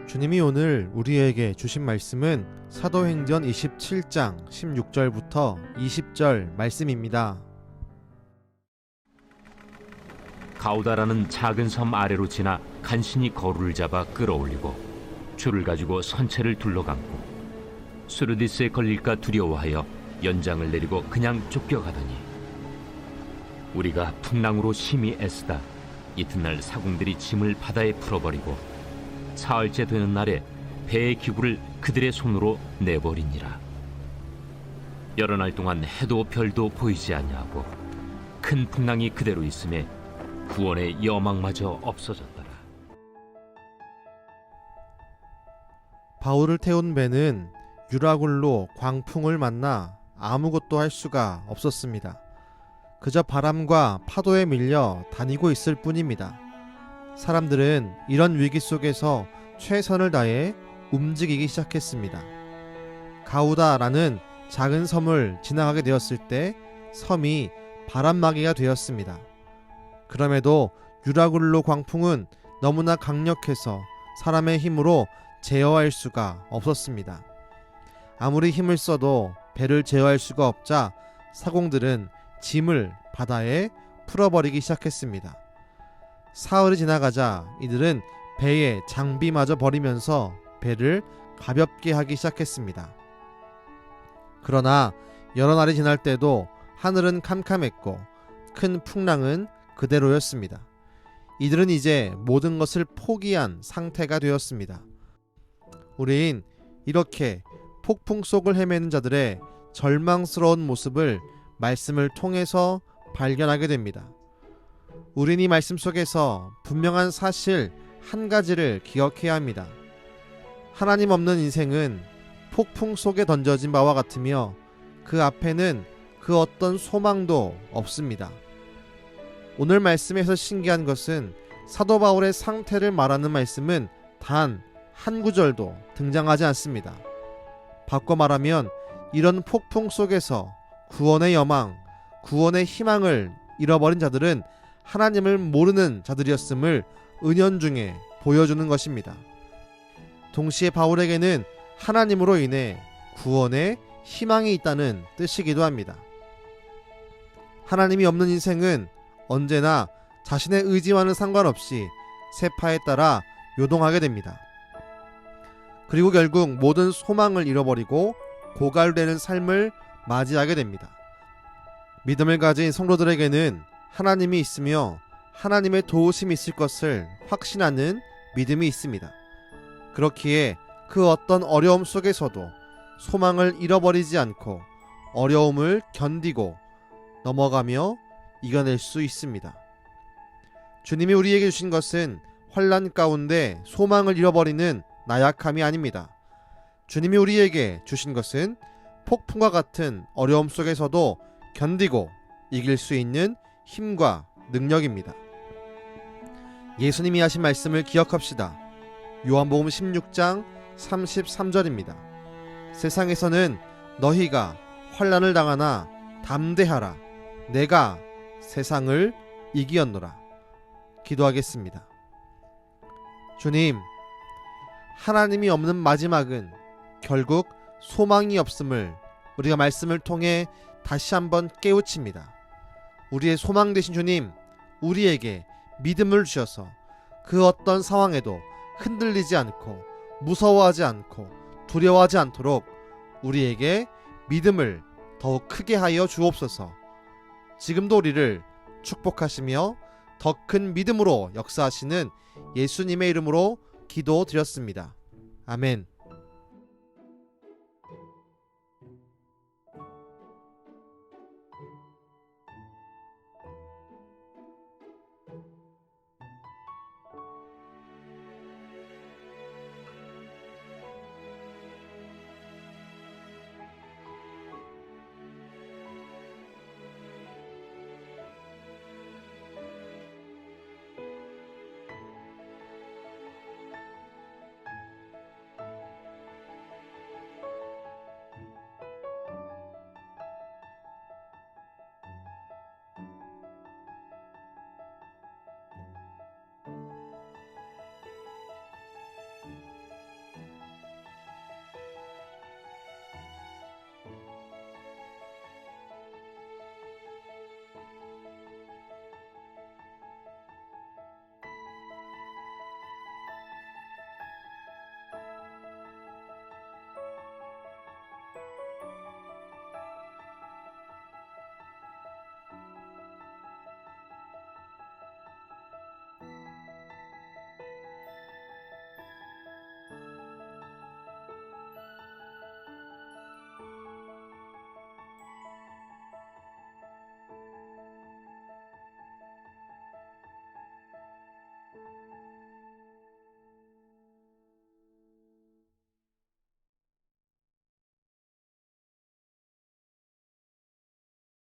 주님이 오늘 우리에게 주신 말씀은 사도행전 27장 16절부터 20절 말씀입니다. 가우다라는 작은 섬 아래로 지나 간신히 거루를 잡아 끌어올리고 줄을 가지고 선체를 둘러감고 수르디스에 걸릴까 두려워하여 연장을 내리고 그냥 쫓겨가더니 우리가 풍랑으로 심히 애쓰다 이튿날 사공들이 짐을 바다에 풀어버리고 사흘째 되는 날에 배의 기구를 그들의 손으로 내버리니라. 여러 날 동안 해도 별도 보이지 아니하고 큰 풍랑이 그대로 있음에 구원의 여망마저 없어졌더라. 바울을 태운 배는 유라굴로 광풍을 만나 아무것도 할 수가 없었습니다. 그저 바람과 파도에 밀려 다니고 있을 뿐입니다. 사람들은 이런 위기 속에서 최선을 다해 움직이기 시작했습니다. 가우다라는 작은 섬을 지나가게 되었을 때 섬이 바람막이가 되었습니다. 그럼에도 유라굴로 광풍은 너무나 강력해서 사람의 힘으로 제어할 수가 없었습니다. 아무리 힘을 써도 배를 제어할 수가 없자 사공들은 짐을 바다에 풀어버리기 시작했습니다. 사흘이 지나가자 이들은 배에 장비마저 버리면서 배를 가볍게 하기 시작했습니다. 그러나 여러 날이 지날 때도 하늘은 캄캄했고 큰 풍랑은 그대로였습니다. 이들은 이제 모든 것을 포기한 상태가 되었습니다. 우린 이렇게 폭풍 속을 헤매는 자들의 절망스러운 모습을 말씀을 통해서 발견하게 됩니다. 우린 이 말씀 속에서 분명한 사실 한 가지를 기억해야 합니다. 하나님 없는 인생은 폭풍 속에 던져진 바와 같으며 그 앞에는 그 어떤 소망도 없습니다. 오늘 말씀에서 신기한 것은 사도 바울의 상태를 말하는 말씀은 단 한 구절도 등장하지 않습니다. 바꿔 말하면 이런 폭풍 속에서 구원의 여망, 구원의 희망을 잃어버린 자들은 하나님을 모르는 자들이었음을 은연중에 보여주는 것입니다. 동시에 바울에게는 하나님으로 인해 구원의 희망이 있다는 뜻이기도 합니다. 하나님이 없는 인생은 언제나 자신의 의지와는 상관없이 세파에 따라 요동하게 됩니다. 그리고 결국 모든 소망을 잃어버리고 고갈되는 삶을 맞이하게 됩니다. 믿음을 가진 성도들에게는 하나님이 있으며 하나님의 도우심이 있을 것을 확신하는 믿음이 있습니다. 그렇기에 그 어떤 어려움 속에서도 소망을 잃어버리지 않고 어려움을 견디고 넘어가며 이겨낼 수 있습니다. 주님이 우리에게 주신 것은 환난 가운데 소망을 잃어버리는 나약함이 아닙니다. 주님이 우리에게 주신 것은 폭풍과 같은 어려움 속에서도 견디고 이길 수 있는 힘과 능력입니다. 예수님이 하신 말씀을 기억합시다. 요한복음 16장 33절입니다. 세상에서는 너희가 환난을 당하나 담대하라. 내가 세상을 이기었노라. 기도하겠습니다. 주님, 하나님이 없는 마지막은 결국 소망이 없음을 우리가 말씀을 통해 다시 한번 깨우칩니다. 우리의 소망 되신 주님, 우리에게 믿음을 주셔서 그 어떤 상황에도 흔들리지 않고 무서워하지 않고 두려워하지 않도록 우리에게 믿음을 더욱 크게 하여 주옵소서. 지금도 우리를 축복하시며 더 큰 믿음으로 역사하시는 예수님의 이름으로 기도드렸습니다. 아멘.